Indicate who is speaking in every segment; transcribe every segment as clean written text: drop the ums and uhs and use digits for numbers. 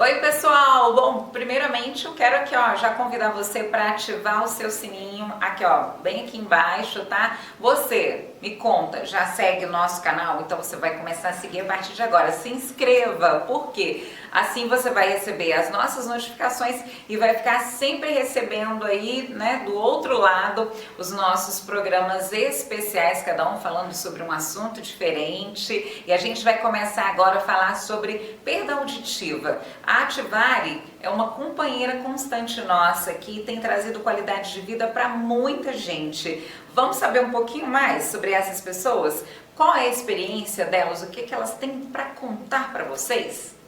Speaker 1: Oi pessoal, bom, primeiramente eu quero aqui ó, já convidar você para ativar o seu sininho aqui ó, bem aqui embaixo, tá? Você me conta, já segue o nosso canal? Então você vai começar a seguir a partir de agora. Se inscreva, por quê? Assim você vai receber as nossas notificações e vai ficar sempre recebendo aí, né, do outro lado, os nossos programas especiais, cada um falando sobre um assunto diferente. E a gente vai começar agora a falar sobre perda auditiva. A Ativari é uma companheira constante nossa que tem trazido qualidade de vida para muita gente. Vamos saber um pouquinho mais sobre essas pessoas? Qual é a experiência delas? O que elas têm para contar para vocês?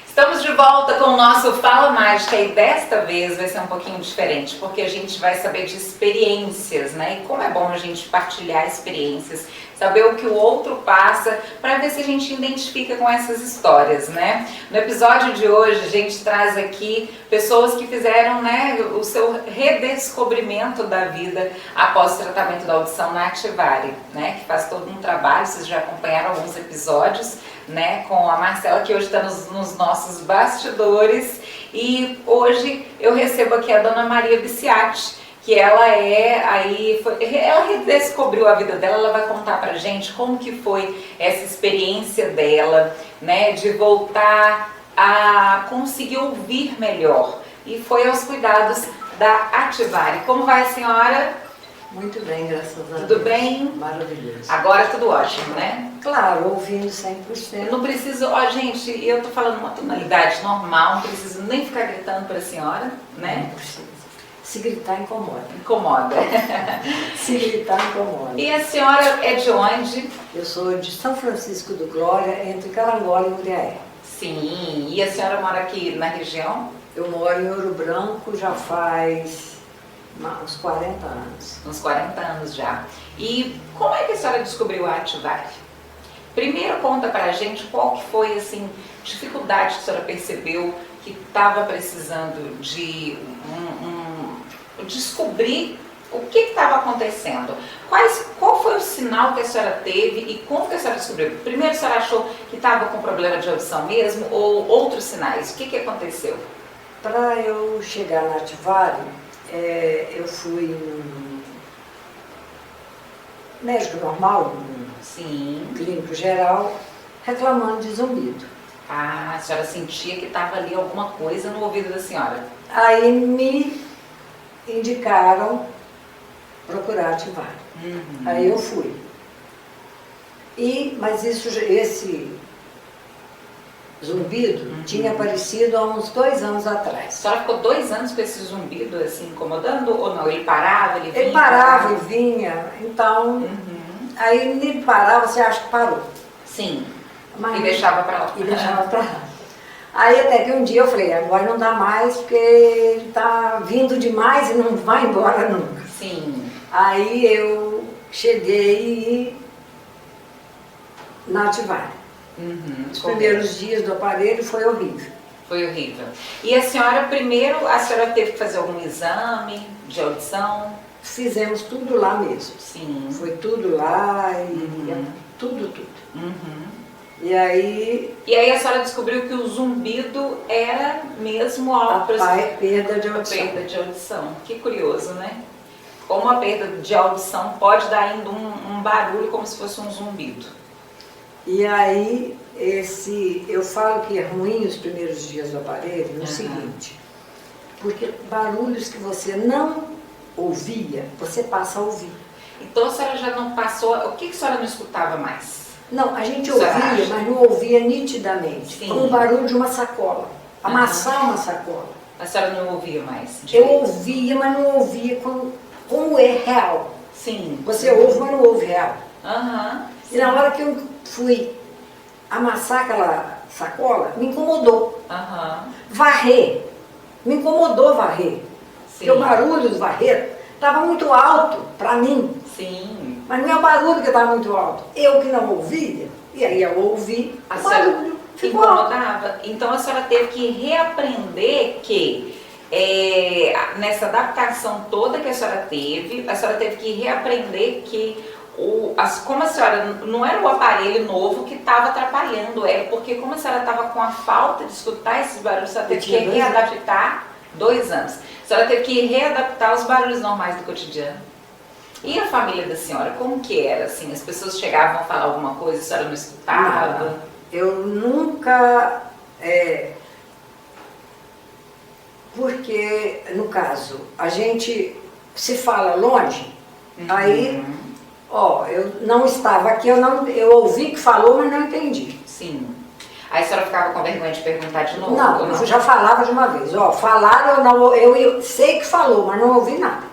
Speaker 1: Estamos de volta com o nosso Fala Mágica e desta vez vai ser um pouquinho diferente, porque a gente vai saber de experiências, né? E como é bom a gente partilhar experiências, saber o que o outro passa, para ver se a gente identifica com essas histórias, né? No episódio de hoje a gente traz aqui pessoas que fizeram, né, o seu redescobrimento da vida após o tratamento da audição na Ativari, né? Que faz todo um trabalho, vocês já acompanharam alguns episódios, né, com a Marcela, que hoje está nos nossos bastidores, e hoje eu recebo aqui a Dona Maria Biciatti, que ela ela redescobriu a vida dela. Ela vai contar pra gente como que foi essa experiência dela, né, de voltar a conseguir ouvir melhor, e foi aos cuidados da Ativari. Como vai, senhora?
Speaker 2: Muito bem, graças a Deus.
Speaker 1: Tudo bem?
Speaker 2: Maravilhoso.
Speaker 1: Agora tudo ótimo, né?
Speaker 2: Claro, ouvindo 100%.
Speaker 1: Não preciso, ó gente, eu tô falando uma tonalidade normal, não preciso nem ficar gritando pra senhora, né?
Speaker 2: Não precisa. Se gritar, incomoda.
Speaker 1: Incomoda.
Speaker 2: Se gritar, incomoda.
Speaker 1: E a senhora é de onde?
Speaker 2: Eu sou de São Francisco do Glória, entre Carangola e Uriaé.
Speaker 1: Sim, e a senhora mora aqui na região?
Speaker 2: Eu moro em Ouro Branco já faz uns 40 anos.
Speaker 1: Uns 40 anos já. E como é que a senhora descobriu a Ativari? Primeiro conta pra gente qual que foi, assim, dificuldade que a senhora percebeu que estava precisando de descobrir o que estava acontecendo. Qual foi o sinal que a senhora teve e como que a senhora descobriu? Primeiro a senhora achou que estava com problema de audição mesmo ou outros sinais? O que aconteceu?
Speaker 2: Para eu chegar na Ativari, eu fui num médico normal,
Speaker 1: Sim.
Speaker 2: clínico geral, reclamando de zumbido.
Speaker 1: Ah, a senhora sentia que estava ali alguma coisa no ouvido da senhora.
Speaker 2: Aí me indicaram procurar Ativari. Aí eu fui. Mas esse zumbido tinha aparecido há uns 2 anos
Speaker 1: A
Speaker 2: atrás.
Speaker 1: senhora ficou 2 anos com esse zumbido assim incomodando ou não? Ele parava, ele vinha?
Speaker 2: Ele parava e vinha, então, aí ele parava, você acha que parou.
Speaker 1: Sim,
Speaker 2: Mas
Speaker 1: e deixava pra lá.
Speaker 2: E deixava pra lá. Aí até que um dia eu falei, agora não dá mais, porque ele tá vindo demais e não vai embora nunca.
Speaker 1: Sim.
Speaker 2: Aí eu cheguei na Ativari. Os primeiros dias do aparelho foi horrível.
Speaker 1: Foi horrível. E a senhora teve que fazer algum exame de audição?
Speaker 2: Fizemos tudo lá mesmo.
Speaker 1: Sim.
Speaker 2: Foi tudo lá e tudo. E aí
Speaker 1: a senhora descobriu que o zumbido era mesmo a
Speaker 2: perda de audição.
Speaker 1: perda de audição. Que curioso, né? Como a perda de audição pode dar ainda um barulho como se fosse um zumbido.
Speaker 2: E aí, eu falo que é ruim os primeiros dias do aparelho no seguinte, porque barulhos que você não ouvia, você passa a ouvir.
Speaker 1: Então a senhora já não passou, o que a senhora não escutava mais?
Speaker 2: Não, a gente ouvia, mas não ouvia nitidamente,
Speaker 1: Sim.
Speaker 2: como o barulho de uma sacola, amassar uma sacola.
Speaker 1: A senhora não ouvia mais?
Speaker 2: Eu ouvia, mas não ouvia como é real.
Speaker 1: Sim.
Speaker 2: Você ouve, mas não ouve real. E
Speaker 1: Sim.
Speaker 2: na hora que eu fui amassar aquela sacola, me incomodou. Varrer, me incomodou varrer. Porque o barulho do Barreto estava muito alto para mim.
Speaker 1: Sim.
Speaker 2: Mas não é o barulho que estava muito alto. Eu que não ouvia, e aí eu ouvi o barulho. Ficou alto.
Speaker 1: Incomodava. Então a senhora teve que reaprender que nessa adaptação toda que a senhora teve que reaprender que como a senhora não era o aparelho novo que estava atrapalhando, porque como a senhora estava com a falta de escutar esses barulhos, a senhora teve que readaptar 2 anos. A senhora teve que readaptar os barulhos normais do cotidiano. E a família da senhora, como que era? Assim, as pessoas chegavam a falar alguma coisa, a senhora não escutava?
Speaker 2: Não, eu nunca... porque, no caso, a gente se fala longe, aí, eu não estava aqui, eu ouvi que falou, mas não entendi.
Speaker 1: Sim. Aí a senhora ficava com vergonha de perguntar de novo?
Speaker 2: Não, eu já falava de uma vez. Falaram, eu sei que falou, mas não ouvi nada.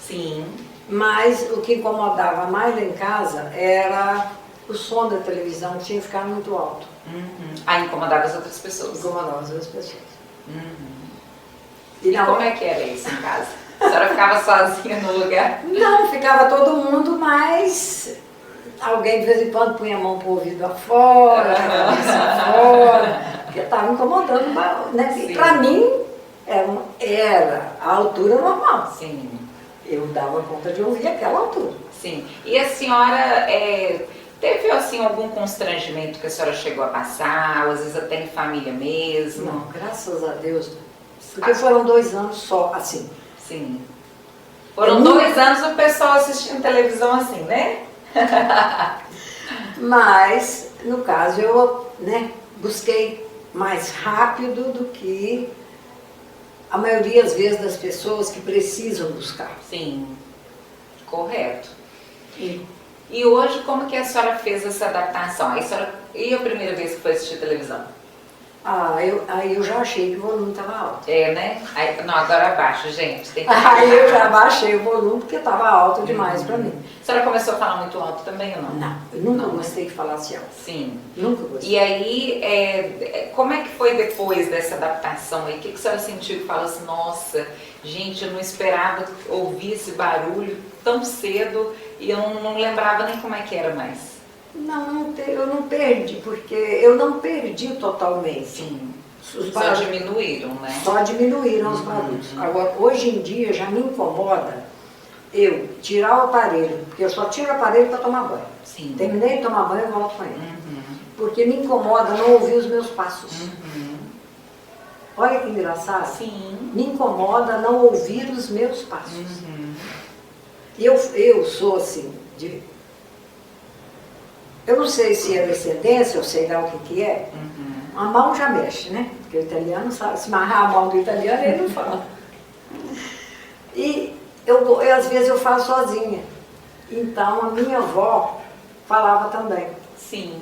Speaker 1: Sim.
Speaker 2: Mas o que incomodava mais lá em casa era o som da televisão, que tinha que ficar muito alto.
Speaker 1: Aí incomodava as outras pessoas?
Speaker 2: Incomodava as outras pessoas.
Speaker 1: E como é que era isso em casa? A senhora ficava sozinha no lugar?
Speaker 2: Não, ficava todo mundo, mas alguém de vez em quando punha a mão pro ouvido afora, a cabeça fora, porque estava incomodando, né? Para mim era a altura normal.
Speaker 1: Sim.
Speaker 2: Eu dava conta de ouvir aquela altura.
Speaker 1: Sim. E a senhora teve assim algum constrangimento que a senhora chegou a passar, ou às vezes até em família mesmo?
Speaker 2: Não, graças a Deus. Porque foram 2 anos só, assim.
Speaker 1: Sim. Foram 2 anos o pessoal assistindo televisão assim, né?
Speaker 2: Mas, no caso, eu busquei mais rápido do que a maioria, às vezes, das pessoas que precisam buscar.
Speaker 1: Sim, correto. E hoje, como que a senhora fez essa adaptação? E a primeira vez que foi assistir televisão?
Speaker 2: Aí eu já achei que o volume estava alto.
Speaker 1: Né? Não, agora abaixa, gente. Tem que
Speaker 2: aí eu já baixei o volume porque estava alto demais para mim.
Speaker 1: A senhora começou a falar muito alto também ou não?
Speaker 2: Não, eu nunca gostei de falar assim alto.
Speaker 1: Sim.
Speaker 2: Nunca gostei.
Speaker 1: E aí, como é que foi depois dessa adaptação aí? O que a senhora sentiu que falou assim, nossa, gente, eu não esperava ouvir esse barulho tão cedo e eu não lembrava nem como é que era mais?
Speaker 2: Não, eu não perdi, porque eu não perdi totalmente.
Speaker 1: Sim.
Speaker 2: Os
Speaker 1: só diminuíram, né?
Speaker 2: Só diminuíram os barulhos. Agora, hoje em dia já me incomoda eu tirar o aparelho, porque eu só tiro o aparelho para tomar banho.
Speaker 1: Sim.
Speaker 2: Terminei de tomar banho, eu volto para ele. Porque me incomoda não ouvir os meus passos. Olha que engraçado.
Speaker 1: Sim.
Speaker 2: Me incomoda não ouvir os meus passos. E eu sou assim, eu não sei se é descendência, ou sei lá o que é. A mão já mexe, né? Porque o italiano sabe, se amarrar a mão do italiano, ele não fala. E às vezes eu falo sozinha. Então a minha avó falava também.
Speaker 1: Sim.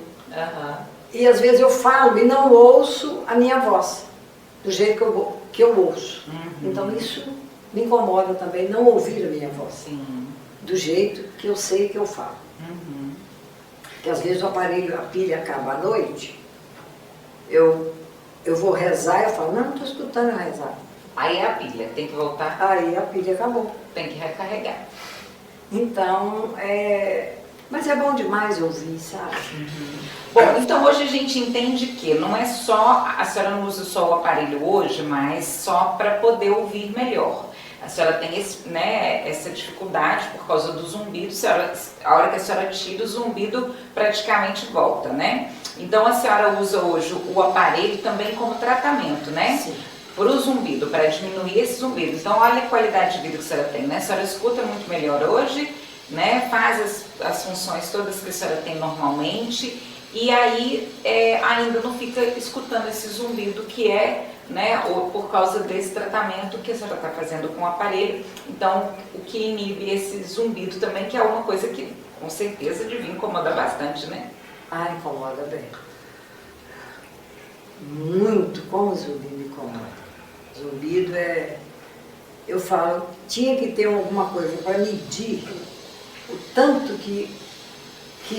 Speaker 2: E às vezes eu falo e não ouço a minha voz, do jeito que eu ouço. Então isso me incomoda também, não ouvir a minha voz.
Speaker 1: Sim.
Speaker 2: Do jeito que eu sei que eu falo. Porque às vezes o aparelho, a pilha acaba à noite, eu vou rezar e eu falo, não estou escutando eu rezar.
Speaker 1: Aí é a pilha, tem que voltar.
Speaker 2: Aí a pilha acabou.
Speaker 1: Tem que recarregar.
Speaker 2: Então, mas é bom demais ouvir, sabe?
Speaker 1: Bom, então hoje a gente entende que não é só, a senhora não usa só o aparelho hoje, mas só para poder ouvir melhor. A senhora tem essa dificuldade por causa do zumbido, a hora que a senhora tira o zumbido praticamente volta, né? Então a senhora usa hoje o aparelho também como tratamento, né?
Speaker 2: Sim.
Speaker 1: Para o zumbido, para diminuir esse zumbido. Então olha a qualidade de vida que a senhora tem, né? A senhora escuta muito melhor hoje, né? Faz as funções todas que a senhora tem normalmente e aí ainda não fica escutando esse zumbido que ou por causa desse tratamento que a senhora está fazendo com o aparelho. Então, o que inibe esse zumbido também, que é uma coisa que com certeza devia incomodar bastante, né?
Speaker 2: Incomoda bem. Muito, como o zumbido incomoda. Zumbido eu falo, tinha que ter alguma coisa para medir o tanto que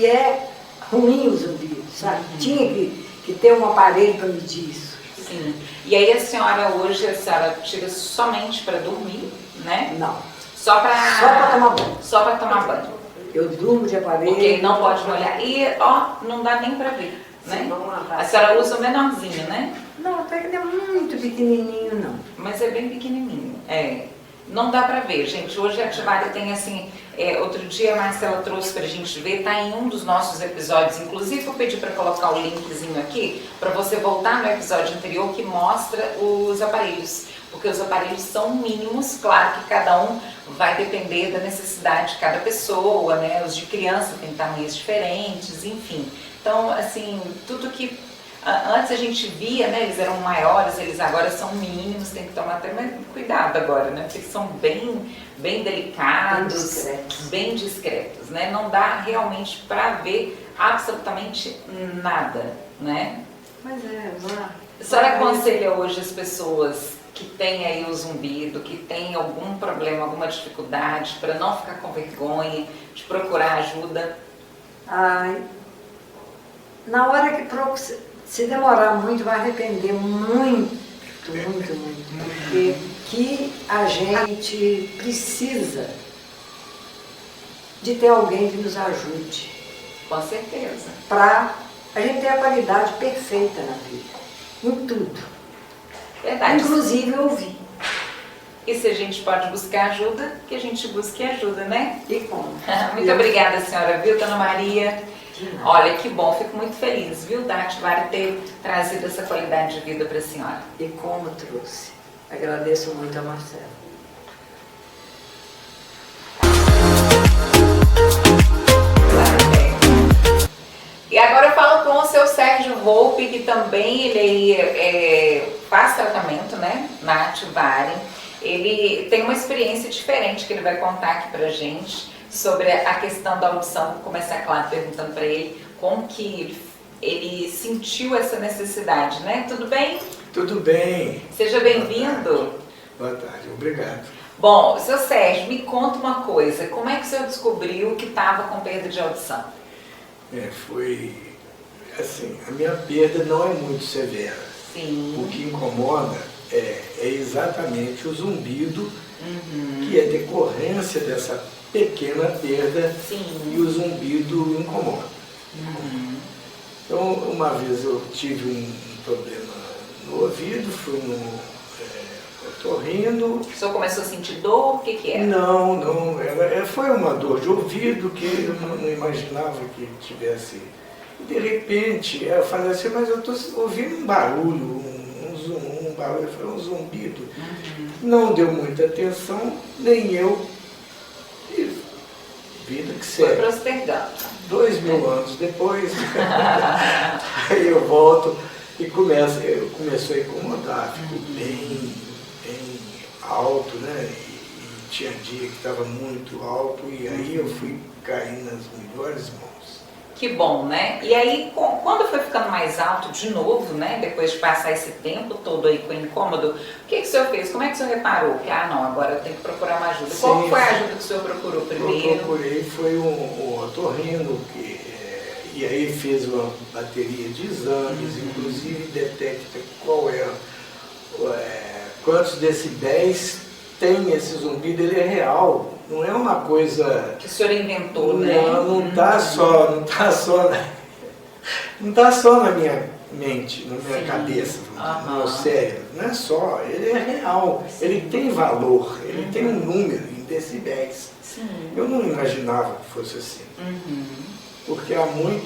Speaker 2: é ruim o zumbido, sabe? Tinha que ter um aparelho para medir isso.
Speaker 1: Sim. E aí a senhora hoje, a senhora tira somente para dormir, né?
Speaker 2: Não,
Speaker 1: Só para
Speaker 2: tomar banho.
Speaker 1: Só para tomar banho.
Speaker 2: Eu durmo de aparelho.
Speaker 1: Porque não pode molhar. E, ó, não dá nem para ver, né? A senhora usa o menorzinho, né?
Speaker 2: Não, até que não é muito pequenininho, não.
Speaker 1: Mas é bem pequenininho. É. Não dá pra ver, gente. Hoje a Ativária tem assim, outro dia a Marcela trouxe pra gente ver, tá em um dos nossos episódios, inclusive eu pedi pra colocar o linkzinho aqui, pra você voltar no episódio anterior que mostra os aparelhos, porque os aparelhos são mínimos, claro que cada um vai depender da necessidade de cada pessoa, né? Os de criança têm tamanhos diferentes, enfim. Então, assim, tudo que antes a gente via, né, eles eram maiores, eles agora são mínimos, tem que tomar até mais cuidado agora, né, porque eles são bem delicados, bem discretos, né, não dá realmente para ver absolutamente nada, né.
Speaker 2: Mas lá...
Speaker 1: A senhora aconselha hoje as pessoas que têm aí o zumbido, que têm algum problema, alguma dificuldade, para não ficar com vergonha, de procurar ajuda?
Speaker 2: Ai, na hora que se demorar muito, vai arrepender muito, porque que a gente precisa de ter alguém que nos ajude.
Speaker 1: Com certeza.
Speaker 2: Para a gente ter a qualidade perfeita na vida, em tudo.
Speaker 1: Verdade.
Speaker 2: Inclusive ouvir.
Speaker 1: E se a gente pode buscar ajuda, que a gente busque ajuda, né?
Speaker 2: E como?
Speaker 1: Muito obrigada, senhora, viu, dona Maria? Olha, que bom, fico muito feliz, viu, da Ativária ter trazido essa qualidade de vida para a senhora.
Speaker 2: E como trouxe. Agradeço muito a Marcela.
Speaker 1: E agora eu falo com o seu Sérgio Volpe, que também ele faz tratamento, né, na Ativária. Ele tem uma experiência diferente que ele vai contar aqui pra gente sobre a questão da audição. Vou começar, claro, perguntando para ele como que ele sentiu essa necessidade, né? Tudo bem?
Speaker 3: Tudo bem.
Speaker 1: Seja bem-vindo.
Speaker 3: Boa tarde, obrigado.
Speaker 1: Bom, seu Sérgio, me conta uma coisa. Como é que o senhor descobriu que estava com perda de audição?
Speaker 3: Foi assim, a minha perda não é muito severa.
Speaker 1: Sim.
Speaker 3: O que incomoda é exatamente o zumbido, que é decorrência dessa pequena perda.
Speaker 1: Sim.
Speaker 3: E o zumbido incomoda. Então, uma vez eu tive um problema no ouvido, fui no otorrino.
Speaker 1: O senhor começou a sentir dor? O que era?
Speaker 3: Não, foi uma dor de ouvido que eu não imaginava que tivesse. E de repente, eu falei assim, mas eu estou ouvindo um barulho, um barulho, foi um zumbido. Não deu muita atenção, nem eu. E vida que segue.
Speaker 1: Foi postergando.
Speaker 3: 2000 anos depois, aí eu volto e começo a incomodar, fico bem alto, né? E tinha dia que estava muito alto e aí eu fui cair nas melhores mãos.
Speaker 1: Que bom, né? E aí, quando foi ficando mais alto de novo, né? Depois de passar esse tempo todo aí com incômodo, o que o senhor fez? Como é que o senhor reparou? Que, não, agora eu tenho que procurar uma ajuda.
Speaker 3: Sim,
Speaker 1: Qual foi a ajuda que o senhor procurou primeiro?
Speaker 3: Eu procurei, foi um otorrino, e aí fez uma bateria de exames, inclusive detecta quantos decibéis tem esse zumbido, ele é real, não é uma coisa...
Speaker 1: Que o senhor inventou, né?
Speaker 3: Não está só na minha mente, na minha cabeça, no meu cérebro, não é só, ele é real, ele tem valor, ele tem um número em decibéis.
Speaker 1: Sim.
Speaker 3: Eu não imaginava que fosse assim, porque há muita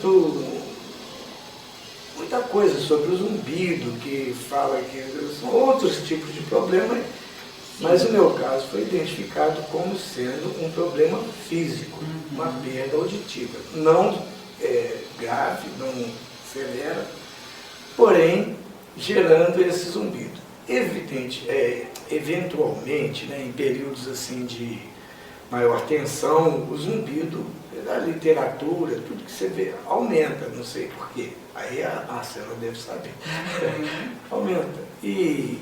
Speaker 3: coisa sobre o zumbido que fala que são outros tipos de problemas. Mas o meu caso foi identificado como sendo um problema físico, uma perda auditiva. Não grave, não severa, porém gerando esse zumbido. Eventualmente, né, em períodos assim de maior tensão, o zumbido, da literatura, tudo que você vê, aumenta, não sei porquê. Aí a Marcela deve saber. Aumenta. E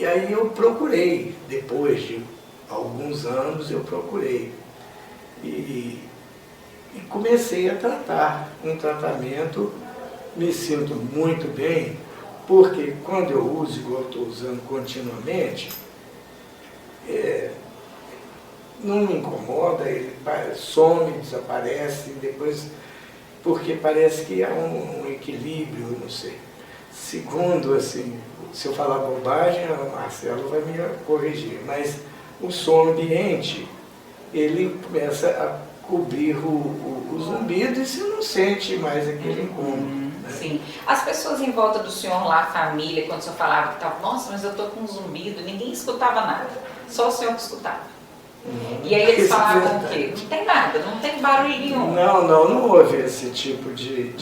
Speaker 3: aí eu procurei, depois de alguns anos eu procurei. E comecei a tratar um tratamento, me sinto muito bem, Porque quando eu uso, igual eu estou usando continuamente, não me incomoda, ele some, desaparece, depois, porque parece que há um equilíbrio, não sei. Segundo, assim, se eu falar bobagem, o Marcelo vai me corrigir, mas o som ambiente, ele começa a cobrir o zumbido e você não sente mais aquele incômodo.
Speaker 1: Sim. As pessoas em volta do senhor lá, a família, quando o senhor falava que estava, nossa, mas eu estou com um zumbido, ninguém escutava nada, só o senhor que escutava. E aí eles falavam o quê? Não tem nada, não tem barulho nenhum.
Speaker 3: Não houve esse tipo de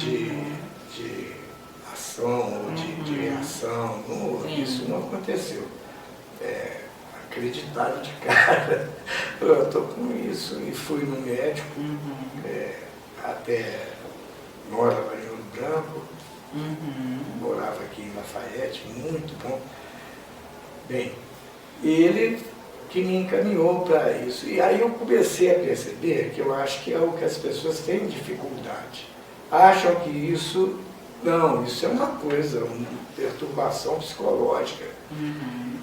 Speaker 3: ação ou de reação, não houve, isso não aconteceu. Acreditaram de cara, eu estou com isso, e fui no médico, até morava em Ouro Branco, morava aqui em Lafayette, muito bom. Bem, ele que me encaminhou para isso. E aí eu comecei a perceber que eu acho que é o que as pessoas têm dificuldade. Acham que isso é uma coisa, uma perturbação psicológica.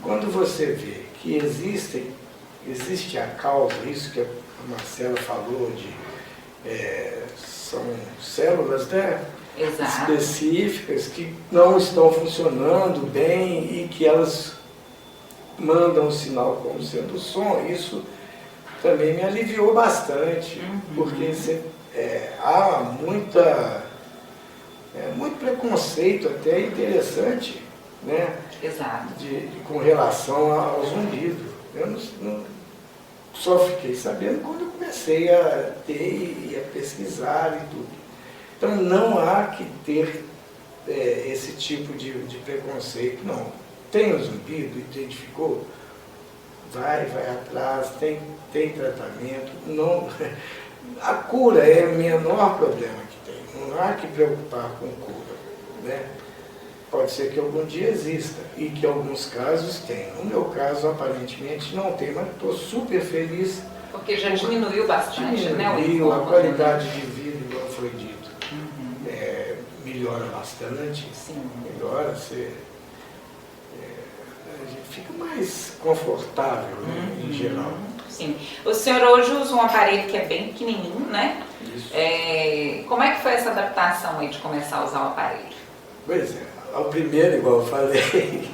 Speaker 3: Quando você vê que existe a causa, isso que a Marcela falou, são células, né?
Speaker 1: Exato.
Speaker 3: Específicas que não estão funcionando bem e que elas mandam um sinal como sendo som, isso também me aliviou bastante, porque há muito preconceito até interessante, né?
Speaker 1: Exato.
Speaker 3: Com relação ao zumbido. Eu só fiquei sabendo quando eu comecei a ter e a pesquisar e tudo. Então não há que ter esse tipo de preconceito, não. Tem o zumbido, identificou, vai atrás, tem tratamento. Não, a cura é o menor problema que tem, não há que preocupar com cura, né? Pode ser que algum dia exista e que alguns casos tenham. No meu caso, aparentemente, não tem, mas estou super feliz.
Speaker 1: Porque já diminuiu bastante, né?
Speaker 3: A qualidade de vida, igual foi dito, melhora bastante.
Speaker 1: Sim.
Speaker 3: Melhora, a gente fica mais confortável, né, em geral.
Speaker 1: Sim. O senhor hoje usa um aparelho que é bem pequenininho, né?
Speaker 3: Isso.
Speaker 1: Como é que foi essa adaptação aí de começar a usar o aparelho?
Speaker 3: Pois é, ao primeiro, igual eu falei,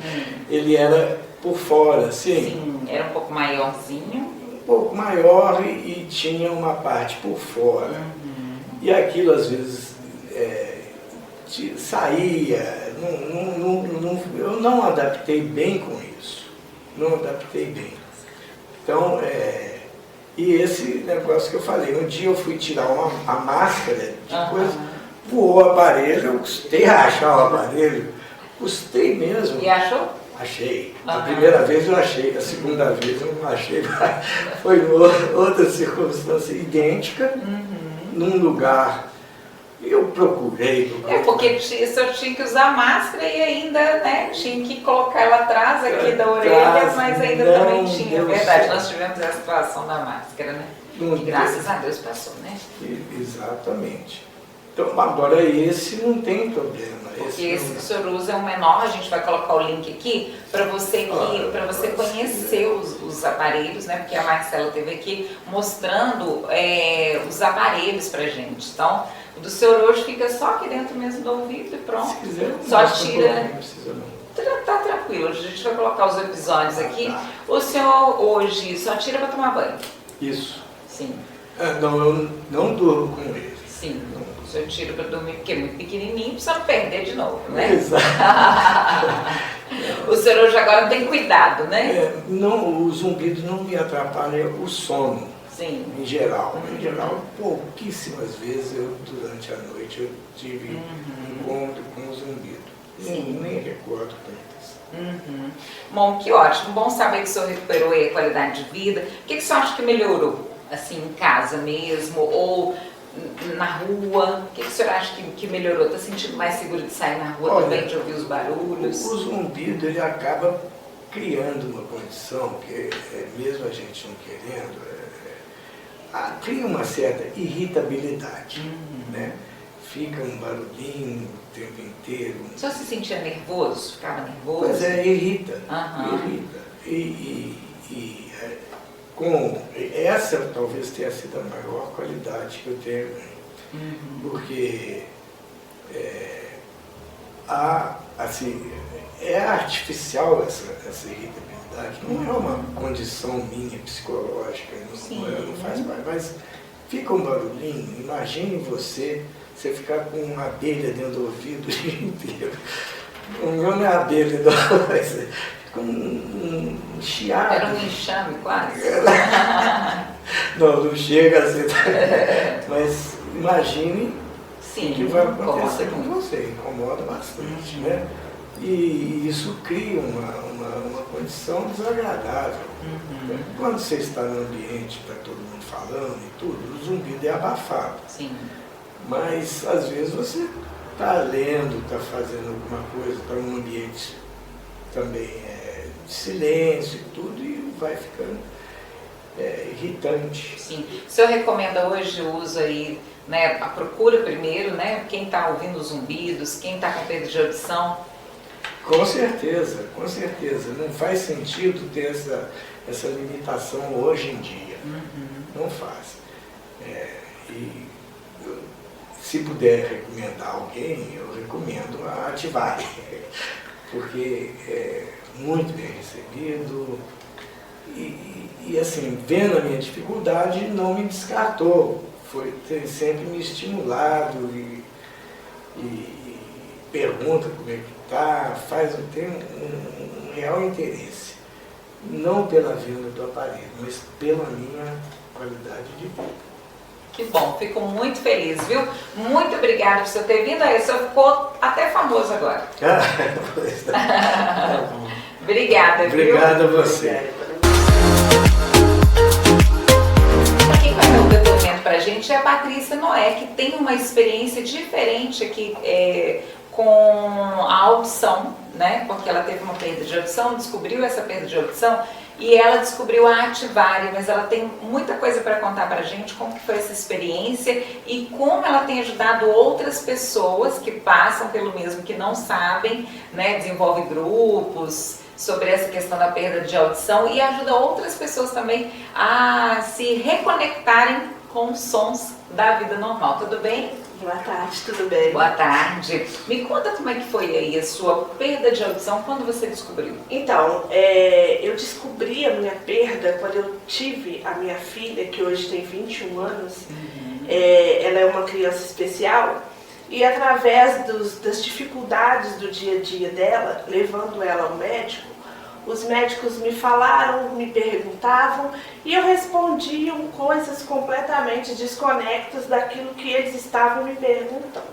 Speaker 3: ele era por fora, assim.
Speaker 1: Sim, era um pouco maiorzinho.
Speaker 3: Um pouco maior e tinha uma parte por fora. E aquilo às vezes saía, eu não adaptei bem com isso. Não adaptei bem. Então, e esse negócio que eu falei, um dia eu fui tirar a máscara de coisa, voou o aparelho, eu custei a achar o aparelho, custei mesmo.
Speaker 1: E achou?
Speaker 3: Achei. A primeira vez eu achei, a segunda vez eu não achei, foi outra circunstância idêntica, num lugar. Eu procurei.
Speaker 1: Porque o senhor tinha que usar máscara e ainda, né, tinha que colocar ela atrás aqui da orelha, mas ainda também tinha, verdade, nós tivemos a situação da máscara, né? Que graças a Deus passou, né?
Speaker 3: Exatamente. Então, agora esse não tem problema.
Speaker 1: Porque esse que o senhor usa é um menor, a gente vai colocar o link aqui para você conhecer os aparelhos, né? Porque a Marcela teve aqui mostrando os aparelhos pra gente. Então, o do senhor hoje fica só aqui dentro mesmo do ouvido e pronto.
Speaker 3: Se quiser,
Speaker 1: só tira.
Speaker 3: Não precisa não.
Speaker 1: Tá tranquilo, a gente vai colocar os episódios aqui. O senhor hoje só tira para tomar banho?
Speaker 3: Isso.
Speaker 1: Sim.
Speaker 3: Não, eu não durmo com ele.
Speaker 1: Sim. O senhor tira para dormir porque é muito pequenininho, precisa não perder de novo, né?
Speaker 3: Exato.
Speaker 1: O senhor hoje agora tem cuidado, né?
Speaker 3: O zumbido não me atrapalha o sono.
Speaker 1: Sim.
Speaker 3: Em geral. Em geral, pouquíssimas vezes durante a noite eu tive encontro com o zumbido. Nem recordo quantas.
Speaker 1: Bom, que ótimo. Bom saber que o senhor recuperou aí a qualidade de vida. O que o senhor acha que melhorou? Assim, em casa mesmo? Ou na rua? O que o senhor acha que melhorou? Está sentindo mais seguro de sair na rua também, de ouvir os barulhos?
Speaker 3: O zumbido, ele acaba criando uma condição que, mesmo a gente não querendo, cria uma certa irritabilidade, né? fica um barulhinho o tempo inteiro.
Speaker 1: O senhor se sentia nervoso? Ficava nervoso?
Speaker 3: Pois é, irrita.
Speaker 1: Aham.
Speaker 3: Irrita. Com essa talvez tenha sido a maior qualidade que eu tenho, porque assim, é artificial essa irritabilidade, não é uma condição minha psicológica, não faz parte, mas fica um barulhinho. Imagine você ficar com uma abelha dentro do ouvido o dia inteiro. O meu não é abelha, não, com um chiado.
Speaker 1: Era um enxame quase.
Speaker 3: Não chega a ser. Mas imagine o que vai acontecer com você. Incomoda bastante, né? E isso cria uma condição desagradável. Quando você está no ambiente, está todo mundo falando e tudo, o zumbido é abafado.
Speaker 1: Sim.
Speaker 3: Mas às vezes você está lendo, está fazendo alguma coisa, está num ambiente também de silêncio e tudo, e vai ficando irritante.
Speaker 1: Sim. O senhor recomenda hoje o uso aí, né, a procura primeiro, né? Quem está ouvindo os zumbidos, quem está com perda de audição?
Speaker 3: Com certeza, com certeza. Não faz sentido ter essa limitação hoje em dia. Não faz. Se puder recomendar alguém, eu recomendo a Ativari, porque é muito bem recebido e assim, vendo a minha dificuldade, não me descartou, tem sempre me estimulado e pergunta como é que está, tem um real interesse, não pela venda do aparelho, mas pela minha qualidade de vida.
Speaker 1: Que bom, fico muito feliz, viu? Muito obrigada por você ter vindo aí. O senhor ficou até famoso agora. Obrigada, viu?
Speaker 3: Obrigada a você.
Speaker 1: Quem vai dar o depoimento pra gente é a Patrícia Noé, que tem uma experiência diferente aqui com a audição, né? Porque ela teve uma perda de audição, descobriu essa perda de audição e ela descobriu a Ativari, mas ela tem muita coisa para contar pra gente, como que foi essa experiência e como ela tem ajudado outras pessoas que passam pelo mesmo, que não sabem, né? Desenvolve grupos sobre essa questão da perda de audição e ajuda outras pessoas também a se reconectarem com os sons da vida normal. Tudo bem?
Speaker 4: Boa tarde, tudo bem?
Speaker 1: Boa tarde. Me conta como é que foi aí a sua perda de audição, quando você descobriu?
Speaker 4: Então, eu descobri a minha perda quando eu tive a minha filha, que hoje tem 21 anos. Ela é uma criança especial e através das dificuldades do dia a dia dela, levando ela ao médico, os médicos me falaram, me perguntavam e eu respondia coisas completamente desconectas daquilo que eles estavam me perguntando.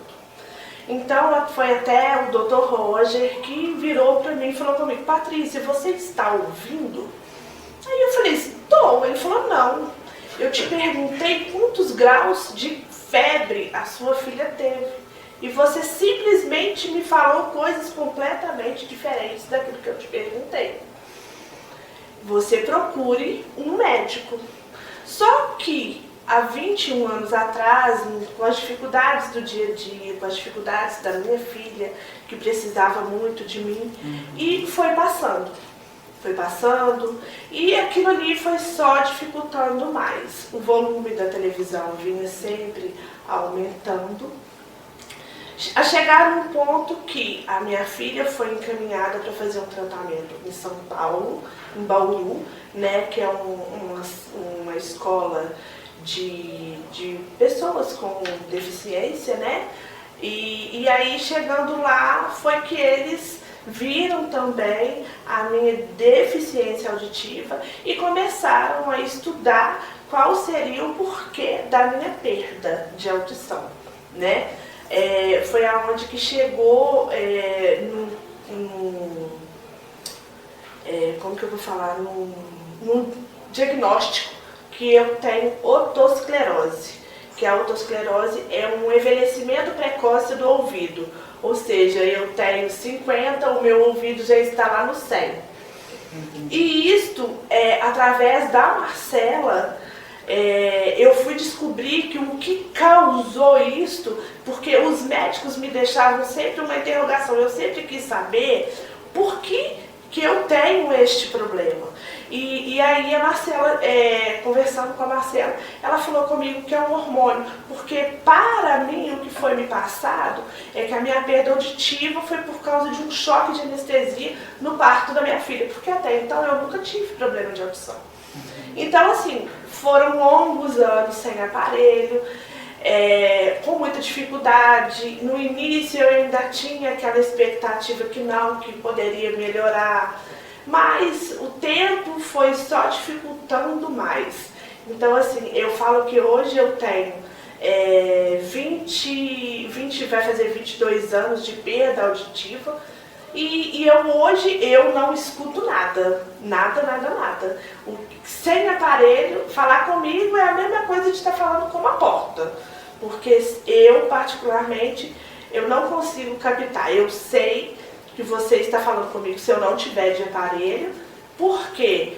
Speaker 4: Então foi até o Dr. Roger que virou para mim e falou comigo: Patrícia, você está ouvindo? Aí eu falei: estou. Ele falou: não, eu te perguntei quantos graus de febre a sua filha teve. E você simplesmente me falou coisas completamente diferentes daquilo que eu te perguntei. Você procure um médico. Só que há 21 anos atrás, com as dificuldades do dia a dia, com as dificuldades da minha filha, que precisava muito de mim, e foi passando, e aquilo ali foi só dificultando mais. O volume da televisão vinha sempre aumentando, a chegar num ponto que a minha filha foi encaminhada para fazer um tratamento em São Paulo, em Bauru, né, que é uma escola de pessoas com deficiência, né? E aí, chegando lá, foi que eles viram também a minha deficiência auditiva e começaram a estudar qual seria o porquê da minha perda de audição, né? Foi aonde que chegou como que eu vou falar, num diagnóstico que eu tenho otosclerose, que a otosclerose é um envelhecimento precoce do ouvido, ou seja, eu tenho 50, o meu ouvido já está lá no 100. E isto, através da Marcela, eu fui descobrir que o que causou isto, porque os médicos me deixavam sempre uma interrogação, eu sempre quis saber por que eu tenho este problema. E aí a Marcela, conversando com a Marcela, ela falou comigo que é um hormônio, porque para mim o que foi me passado é que a minha perda auditiva foi por causa de um choque de anestesia no parto da minha filha, porque até então eu nunca tive problema de audição. Então assim, foram longos anos sem aparelho, com muita dificuldade. No início eu ainda tinha aquela expectativa que não, que poderia melhorar, mas o tempo foi só dificultando mais. Então assim, eu falo que hoje eu tenho 20 vai fazer 22 anos de perda auditiva, e hoje eu não escuto nada, nada. Sem aparelho, falar comigo é a mesma coisa de estar falando com uma porta, porque eu particularmente, eu não consigo captar. Eu sei que você está falando comigo se eu não tiver de aparelho, porque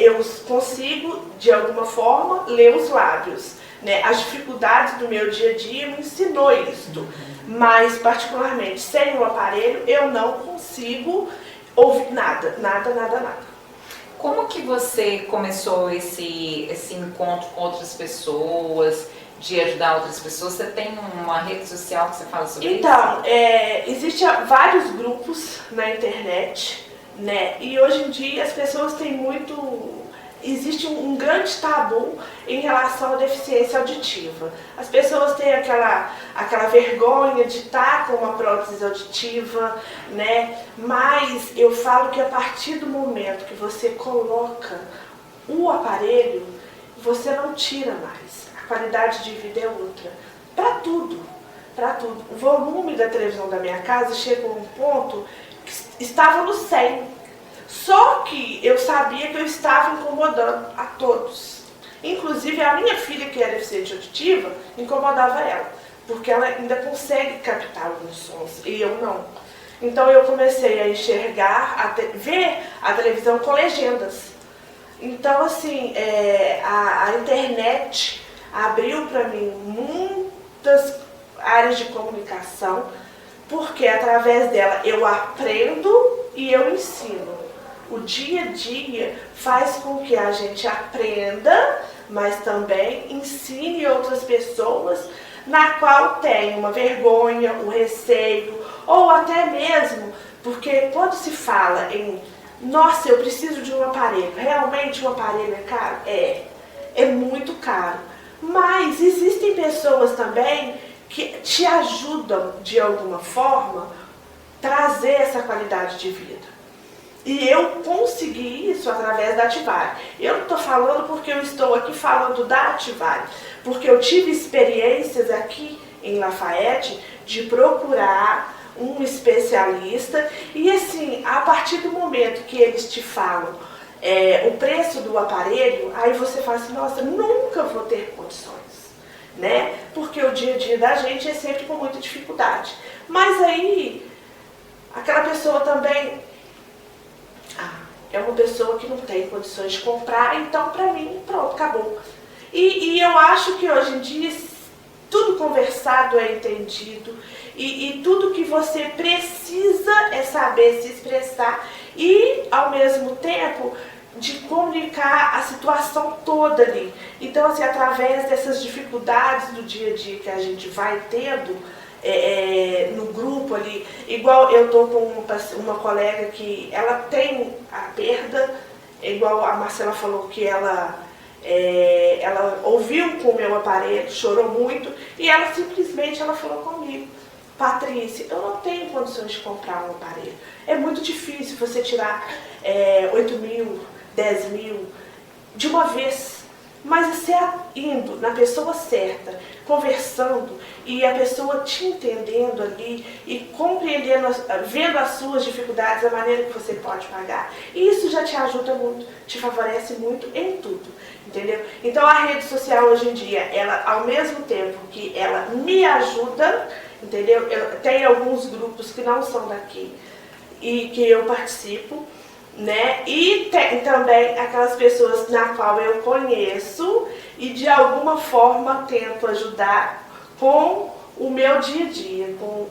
Speaker 4: eu consigo, de alguma forma, ler os lábios, né? As dificuldades do meu dia a dia me ensinou isso, mas particularmente sem o aparelho eu não consigo ouvir nada.
Speaker 1: Como que você começou esse encontro com outras pessoas, de ajudar outras pessoas? Você tem uma rede social que você fala sobre isso?
Speaker 4: Então, existem vários grupos na internet, né? E hoje em dia as pessoas têm existe um grande tabu em relação à deficiência auditiva. As pessoas têm aquela vergonha de estar com uma prótese auditiva, né? Mas eu falo que a partir do momento que você coloca o aparelho, você não tira mais. A qualidade de vida é outra. Para tudo. O volume da televisão da minha casa chegou a um ponto que estava no 100. Só que eu sabia que eu estava incomodando a todos. Inclusive a minha filha, que é deficiente auditiva, incomodava ela, porque ela ainda consegue captar alguns sons e eu não. Então eu comecei a enxergar, ver a televisão com legendas. Então assim, a internet abriu para mim muitas áreas de comunicação, porque através dela eu aprendo e eu ensino. O dia a dia faz com que a gente aprenda, mas também ensine outras pessoas, na qual tem uma vergonha, um receio, ou até mesmo, porque quando se fala em, nossa, eu preciso de um aparelho, realmente um aparelho é caro? É muito caro. Mas existem pessoas também que te ajudam, de alguma forma, trazer essa qualidade de vida. E eu consegui isso através da Ativari. Eu não estou falando porque eu estou aqui falando da Ativari, porque eu tive experiências aqui em Lafayette de procurar um especialista e assim, a partir do momento que eles te falam o preço do aparelho, aí você fala assim, nossa, nunca vou ter condições, né? Porque o dia a dia da gente é sempre com muita dificuldade. Mas aí, aquela pessoa também é uma pessoa que não tem condições de comprar, então para mim, pronto, acabou. E eu acho que hoje em dia tudo conversado é entendido e tudo que você precisa é saber se expressar e, ao mesmo tempo, de comunicar a situação toda ali. Então, assim, através dessas dificuldades do dia a dia que a gente vai tendo, no grupo ali, igual eu estou com uma colega que ela tem a perda, igual a Marcela falou que ela ouviu com o meu aparelho, chorou muito, e ela simplesmente falou comigo, Patrícia, eu não tenho condições de comprar um aparelho, é muito difícil você tirar 8 mil, 10 mil de uma vez. Mas você indo na pessoa certa, conversando e a pessoa te entendendo ali e compreendendo, vendo as suas dificuldades, a maneira que você pode pagar, isso já te ajuda muito, te favorece muito em tudo, entendeu? Então a rede social hoje em dia, ela ao mesmo tempo que ela me ajuda, entendeu? Tem alguns grupos que não são daqui e que eu participo, né? E tem também aquelas pessoas na qual eu conheço e de alguma forma tento ajudar com o meu dia a dia, com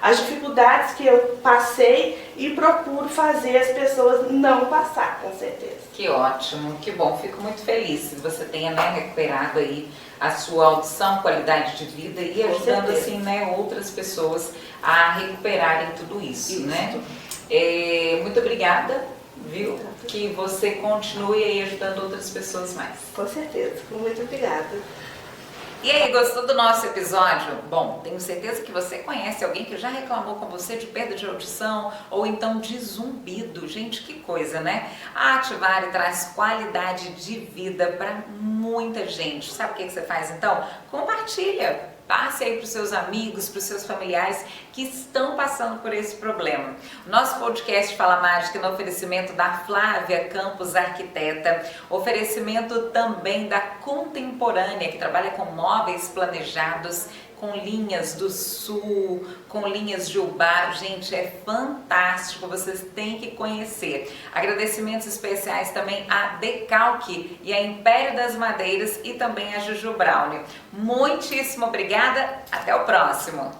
Speaker 4: as dificuldades que eu passei e procuro fazer as pessoas não passar, com certeza.
Speaker 1: Que ótimo, que bom, fico muito feliz se você tenha, né, recuperado aí a sua audição, qualidade de vida e
Speaker 4: Com
Speaker 1: ajudando
Speaker 4: certeza.
Speaker 1: assim, né, outras pessoas a recuperarem tudo isso, né? Muito obrigada, viu? Que você continue aí ajudando outras pessoas mais.
Speaker 4: Com certeza, muito obrigada.
Speaker 1: E aí, gostou do nosso episódio? Bom, tenho certeza que você conhece alguém que já reclamou com você de perda de audição ou então de zumbido. Gente, que coisa, né? A Ativare traz qualidade de vida para muita gente. Sabe o que você faz então? Compartilha. Passe aí para os seus amigos, para os seus familiares que estão passando por esse problema. Nosso podcast Fala Mágica no oferecimento da Flávia Campos Arquiteta, oferecimento também da Contemporânea, que trabalha com móveis planejados, com linhas do sul, com linhas de Ubá. Gente, é fantástico, vocês têm que conhecer. Agradecimentos especiais também a Decalque e a Império das Madeiras e também a Juju Brownie. Muitíssimo obrigada, até o próximo!